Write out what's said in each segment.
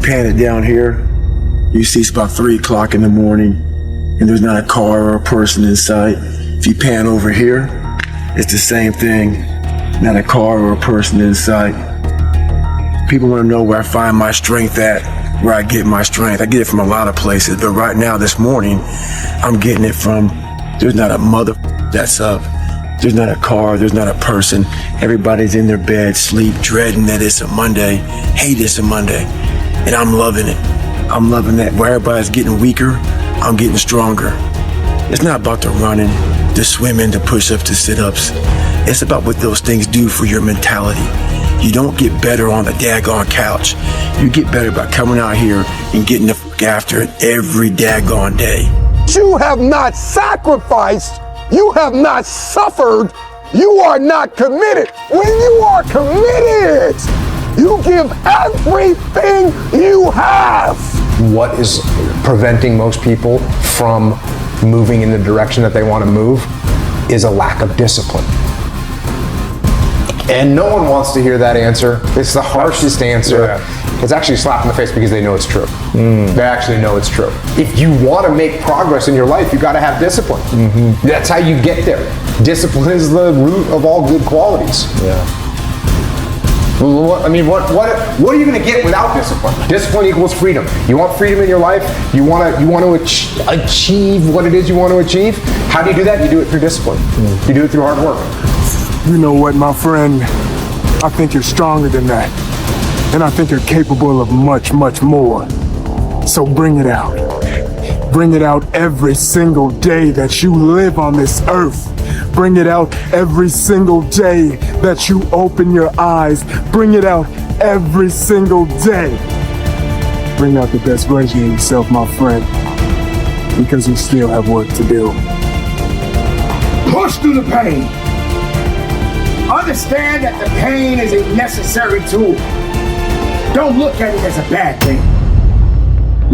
pan it down here, you see it's about 3 o'clock in the morning and there's not a car or a person in sight. If you pan over here, it's the same thing. Not a car or a person in sight. People want to know where I find my strength at, where I get my strength. I get it from a lot of places, but right now, this morning, I'm getting it from, there's not a mother that's up. There's not a car, there's not a person. Everybody's in their bed, sleep, dreading that it's a Monday, hate it's a Monday. And I'm loving it. I'm loving that. Where everybody's getting weaker, I'm getting stronger. It's not about the running, the swimming, the push-ups, the sit-ups. It's about what those things do for your mentality. You don't get better on the daggone couch. You get better by coming out here and getting the fuck after it every daggone day. You have not sacrificed. You have not suffered. You are not committed. When you are committed, you give everything you have. What is preventing most people from moving in the direction that they want to move is a lack of discipline. And no one wants to hear that answer. It's the harshest answer. Yeah. It's actually a slap in the face because they know it's true. They actually know it's true. If you want to make progress in your life, you got to have discipline. That's how you get there. Discipline is the root of all good qualities. Yeah. What are you going to get without discipline? Discipline equals freedom. You want freedom in your life? You want to achieve what it is you want to achieve? How do you do that? You do it through discipline. You do it through hard work. You know what, my friend? I think you're stronger than that. And I think you're capable of much, much more. So bring it out. Bring it out every single day that you live on this earth. Bring it out every single day that you open your eyes. Bring it out every single day. Bring out the best version of yourself, my friend, because you still have work to do. Push through the pain. Understand that the pain is a necessary tool. Don't look at it as a bad thing.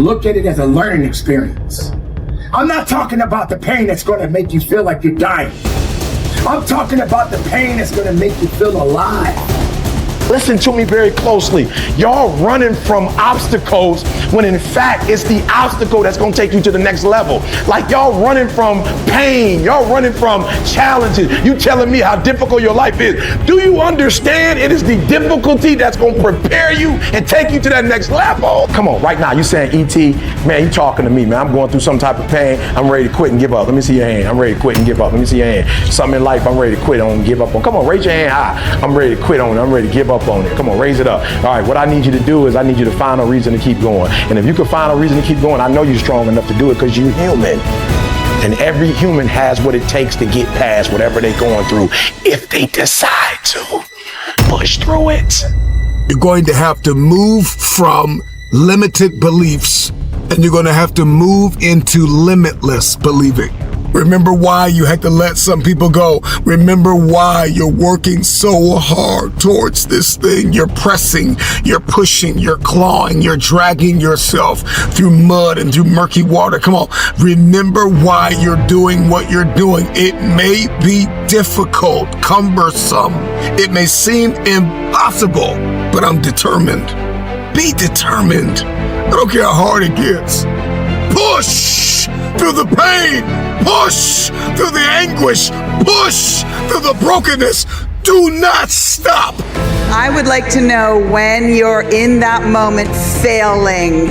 Look at it as a learning experience. I'm not talking about the pain that's going to make you feel like you're dying. I'm talking about the pain that's going to make you feel alive. Listen to me very closely. Y'all running from obstacles when in fact it's the obstacle that's gonna take you to the next level. Like y'all running from pain, y'all running from challenges. You telling me how difficult your life is. Do you understand it is the difficulty that's gonna prepare you and take you to that next level? Come on, right now, you saying, E.T., man, you talking to me, man. I'm going through some type of pain. I'm ready to quit and give up. Let me see your hand. I'm ready to quit and give up. Let me see your hand. Something in life I'm ready to quit on and give up on. Come on, raise your hand high. I'm ready to quit on it. I'm ready to give up on it. Come on, raise it up. All right, what I need you to do is I need you to find a reason to keep going. And if you can find a reason to keep going, I know you're strong enough to do it because you're human. And every human has what it takes to get past whatever they're going through if they decide to push through it. You're going to have to move from limited beliefs and you're going to have to move into limitless believing. Remember why you had to let some people go. Remember why you're working so hard towards this thing. You're pressing, you're pushing, you're clawing, you're dragging yourself through mud and through murky water. Come on, remember why you're doing what you're doing. It may be difficult, cumbersome. It may seem impossible, but I'm determined. Be determined. I don't care how hard it gets. Push through the pain. Push through the anguish. Push through the brokenness. Do not stop. I would like to know when you're in that moment failing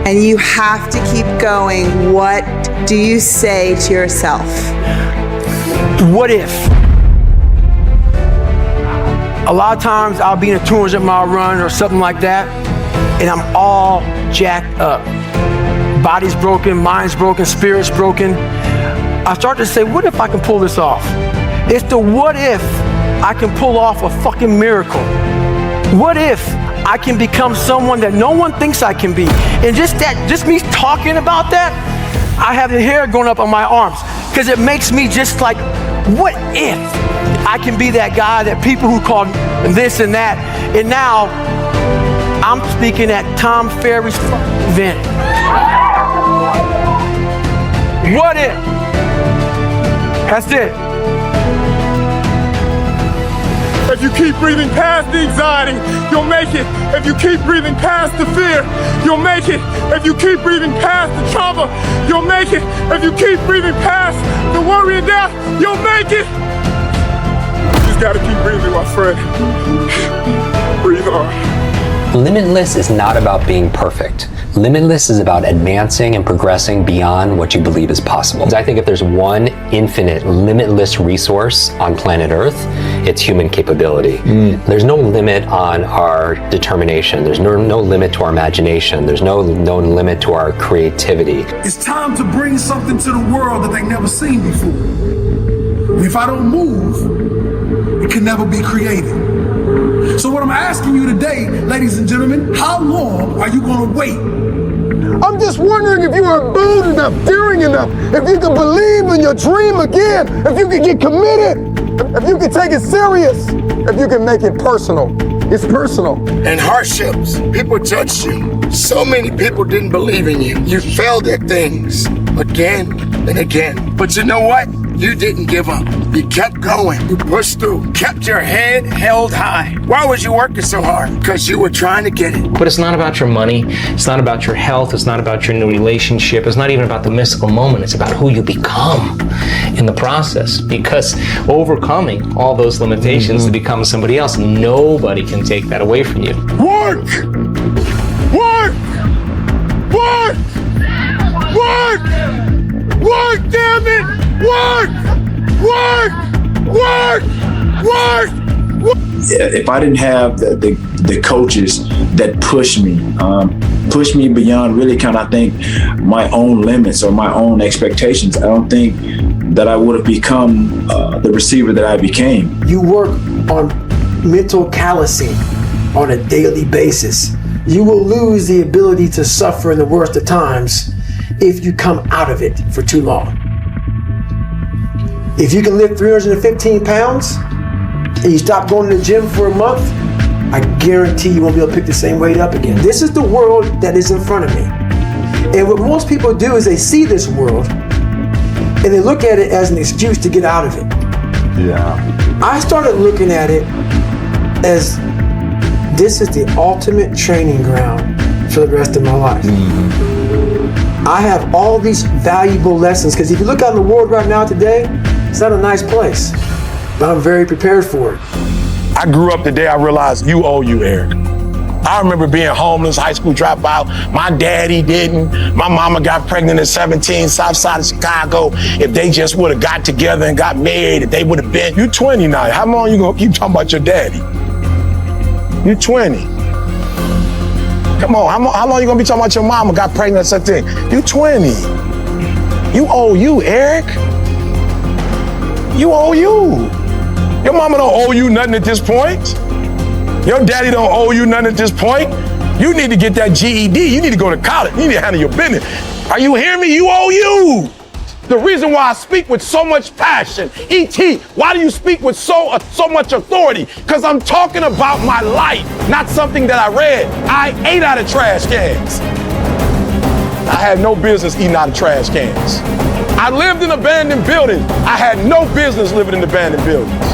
and you have to keep going, what do you say to yourself? What if? A lot of times I'll be in a 200-mile run or something like that, and I'm all jacked up. Body's broken, mind's broken, spirit's broken. I start to say, what if I can pull this off? It's the what if I can pull off a fucking miracle. What if I can become someone that no one thinks I can be? And just me talking about that, I have the hair going up on my arms because it makes me just like, what if I can be that guy that people who call this and that, and now I'm speaking at Tom Ferry's event. What if? That's it. If you keep breathing past the anxiety, you'll make it. If you keep breathing past the fear, you'll make it. If you keep breathing past the trauma, you'll make it. If you keep breathing past the worry and doubt, you'll make it. You just gotta keep breathing, my friend. Breathe on. Limitless is not about being perfect. Limitless is about advancing and progressing beyond what you believe is possible. I think if there's one infinite, limitless resource on planet Earth, it's human capability. There's no limit on our determination. There's no limit to our imagination. There's no limit to our creativity. It's time to bring something to the world that they've never seen before. If I don't move, it can never be created. So what I'm asking you today, ladies and gentlemen, how long are you gonna wait? I'm just wondering if you are bold enough, daring enough, if you can believe in your dream again, if you can get committed, if you can take it serious, if you can make it personal. It's personal. And hardships, people judged you. So many people didn't believe in you. You failed at things again and again. But you know what? You didn't give up. You kept going. You pushed through. Kept your head held high. Why was you working so hard? Because you were trying to get it. But it's not about your money. It's not about your health. It's not about your new relationship. It's not even about the mystical moment. It's about who you become in the process. Because overcoming all those limitations to become somebody else, nobody can take that away from you. Work! Work! Work! Work! Work, damn it! Work! Work! Work! Work! If I didn't have the coaches that pushed me beyond really kind of, I think, my own limits or my own expectations, I don't think that I would have become the receiver that I became. You work on mental callousing on a daily basis. You will lose the ability to suffer in the worst of times if you come out of it for too long. If you can lift 315 pounds and you stop going to the gym for a month, I guarantee you won't be able to pick the same weight up again. This is the world that is in front of me. And what most people do is they see this world and they look at it as an excuse to get out of it. Yeah. I started looking at it as this is the ultimate training ground for the rest of my life. I have all these valuable lessons, because if you look out in the world right now today, it's not a nice place, but I'm very prepared for it. I grew up the day I realized you owe you, Eric. I remember being homeless, high school dropout. My daddy didn't. My mama got pregnant at 17, south side of Chicago. If they just would have got together and got married, if they would have been. You 20 now. How long you gonna keep talking about your daddy? You 20. Come on, how long you gonna be talking about your mama got pregnant at 17? You 20. You owe you, Eric. You owe you. Your mama don't owe you nothing at this point. Your daddy don't owe you nothing at this point. You need to get that GED. You need to go to college. You need to handle your business. Are you hearing me? You owe you. The reason why I speak with so much passion, E.T., why do you speak with so much authority? Because I'm talking about my life, not something that I read. I ate out of trash cans. I had no business eating out of trash cans. I lived in abandoned buildings. I had no business living in abandoned buildings.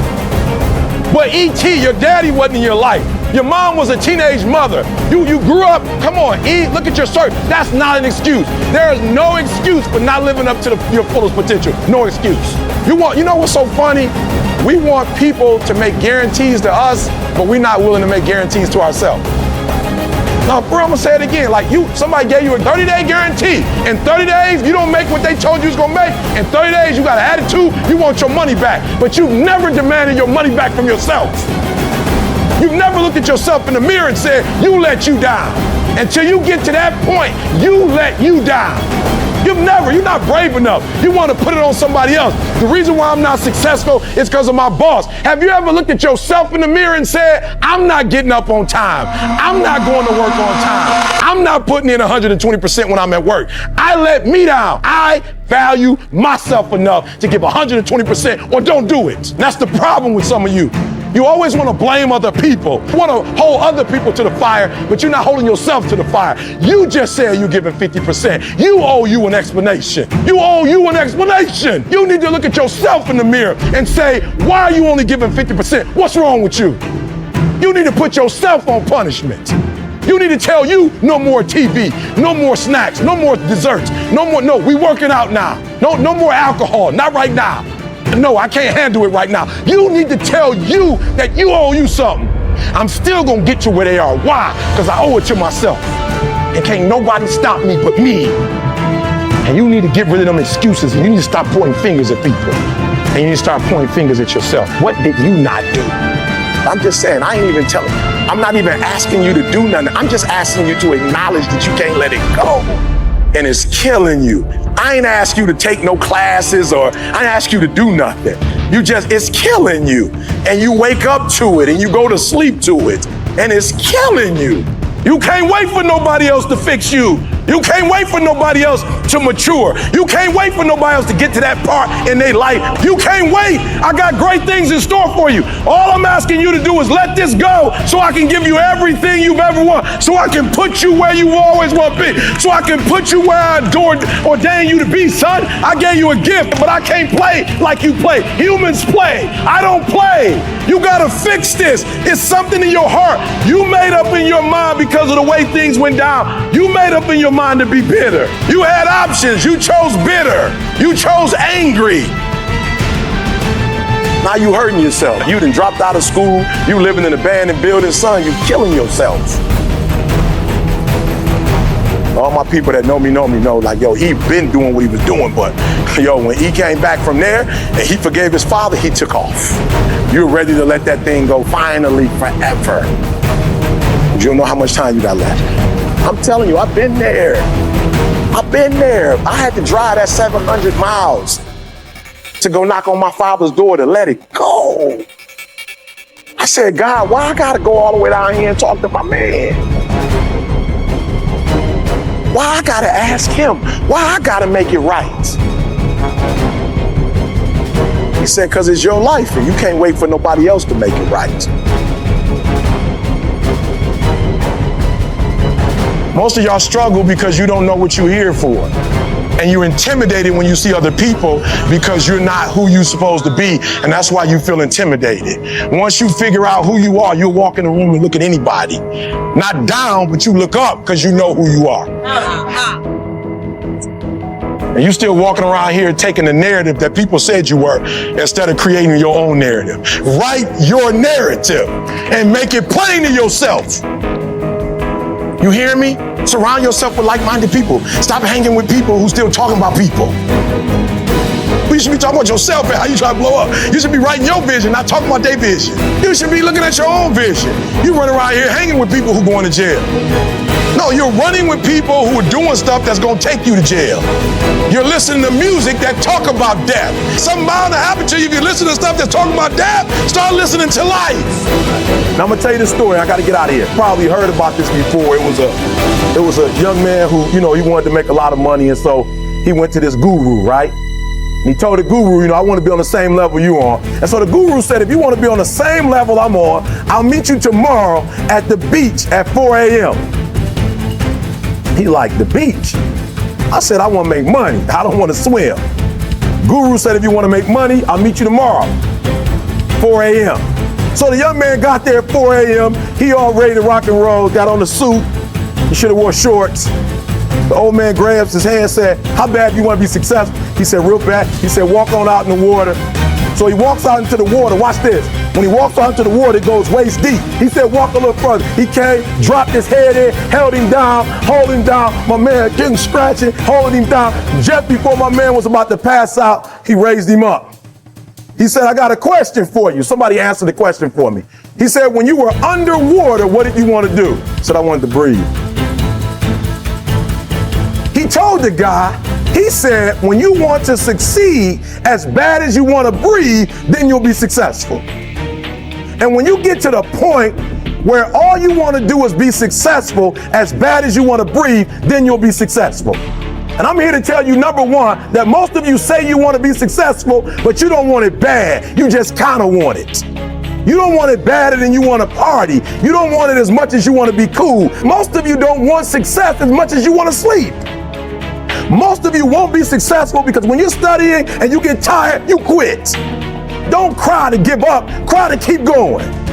But E.T., your daddy wasn't in your life. Your mom was a teenage mother. You grew up, come on, E, look at your shirt. That's not an excuse. There is no excuse for not living up to your fullest potential. No excuse. You know what's so funny? We want people to make guarantees to us, but we're not willing to make guarantees to ourselves. No, bro, I'm gonna say it again. Like somebody gave you a 30-day guarantee. In 30 days, you don't make what they told you was gonna make. In 30 days, you got an attitude, you want your money back. But you've never demanded your money back from yourself. You've never looked at yourself in the mirror and said, you let you down. Until you get to that point, you let you down. You're not brave enough. You want to put it on somebody else. The reason why I'm not successful is because of my boss. Have you ever looked at yourself in the mirror and said, I'm not getting up on time. I'm not going to work on time. I'm not putting in 120% when I'm at work. I let me down. I value myself enough to give 120% or don't do it. That's the problem with some of you. You always want to blame other people. You want to hold other people to the fire, but you're not holding yourself to the fire. You just said you're giving 50%. You owe you an explanation. You owe you an explanation. You need to look at yourself in the mirror and say, why are you only giving 50%? What's wrong with you? You need to put yourself on punishment. You need to tell you no more TV, no more snacks, no more desserts, no, we working out now. No more alcohol, not right now. No, I can't handle it right now. You need to tell you that you owe you something. I'm still gonna get you where they are. Why? Because I owe it to myself. And can't nobody stop me but me. And you need to get rid of them excuses, and you need to stop pointing fingers at people. And you need to start pointing fingers at yourself. What did you not do? I'm just saying, I ain't even telling. I'm not even asking you to do nothing. I'm just asking you to acknowledge that you can't let it go. And it's killing you. I ain't ask you to take no classes, or I ain't ask you to do nothing. It's killing you. And you wake up to it and you go to sleep to it. And it's killing you. You can't wait for nobody else to fix you. You can't wait for nobody else to mature. You can't wait for nobody else to get to that part in their life. You can't wait. I got great things in store for you. All I'm asking you to do is let this go so I can give you everything you've ever wanted. So I can put you where you always want to be. So I can put you where I ordained you to be, son. I gave you a gift, but I can't play like you play. Humans play. I don't play. You got to fix this. It's something in your heart. You made up in your mind because of the way things went down. You made up in your mind to be bitter. You had options. You chose bitter. You chose angry. Now you hurting yourself. You done dropped out of school. You living in an abandoned building. Son, you killing yourself. All my people that know me know like, yo, he been doing what he was doing, but yo, when he came back from there and he forgave his father, he took off. You're ready to let that thing go finally forever. You don't know how much time you got left. I'm telling you, I've been there. I've been there. I had to drive that 700 miles to go knock on my father's door to let it go. I said, God, why I gotta go all the way down here and talk to my man? Why I gotta ask him? Why I gotta make it right? He said, because it's your life and you can't wait for nobody else to make it right. Most of y'all struggle because you don't know what you're here for. And you're intimidated when you see other people because you're not who you're supposed to be. And that's why you feel intimidated. Once you figure out who you are, you'll walk in the room and look at anybody. Not down, but you look up because you know who you are. And you still walking around here taking the narrative that people said you were instead of creating your own narrative. Write your narrative and make it plain to yourself. You hear me? Surround yourself with like-minded people. Stop hanging with people who still talking about people. You should be talking about yourself and how you try to blow up. You should be writing your vision, not talking about their vision. You should be looking at your own vision. You run around here hanging with people who going to jail. No, you're running with people who are doing stuff that's going to take you to jail. You're listening to music that talk about death. Something bound to happen to you if you listen to stuff that's talking about death. Start listening to life. Now I'm gonna tell you this story. I got to get out of here. Probably heard about this before. It was a young man who, he wanted to make a lot of money, and so he went to this guru, right? And he told the guru, I want to be on the same level you on. And so the guru said, if you want to be on the same level I'm on, I'll meet you tomorrow at the beach at 4 a.m. He like, the beach? I said, I want to make money. I don't want to swim. Guru said, if you want to make money, I'll meet you tomorrow, 4 a.m. So the young man got there at 4 a.m. He all ready to rock and roll, got on the suit. He should have wore shorts. The old man grabs his hand and said, how bad do you want to be successful? He said, real bad. He said, walk on out in the water. So he walks out into the water. Watch this. When he walks out into the water, it goes waist deep. He said, walk a little further. He came, dropped his head in, held him down, hold him down. My man getting scratching, holding him down. Just before my man was about to pass out, he raised him up. He said, I got a question for you. Somebody answer the question for me. He said, when you were underwater, what did you want to do? He said, I wanted to breathe. He told the guy, he said, when you want to succeed as bad as you want to breathe, then you'll be successful. And when you get to the point where all you want to do is be successful as bad as you want to breathe, then you'll be successful. And I'm here to tell you, number one, that most of you say you want to be successful, but you don't want it bad. You just kind of want it. You don't want it badder than you want to party. You don't want it as much as you want to be cool. Most of you don't want success as much as you want to sleep. Most of you won't be successful because when you're studying and you get tired, you quit. Don't cry to give up, cry to keep going.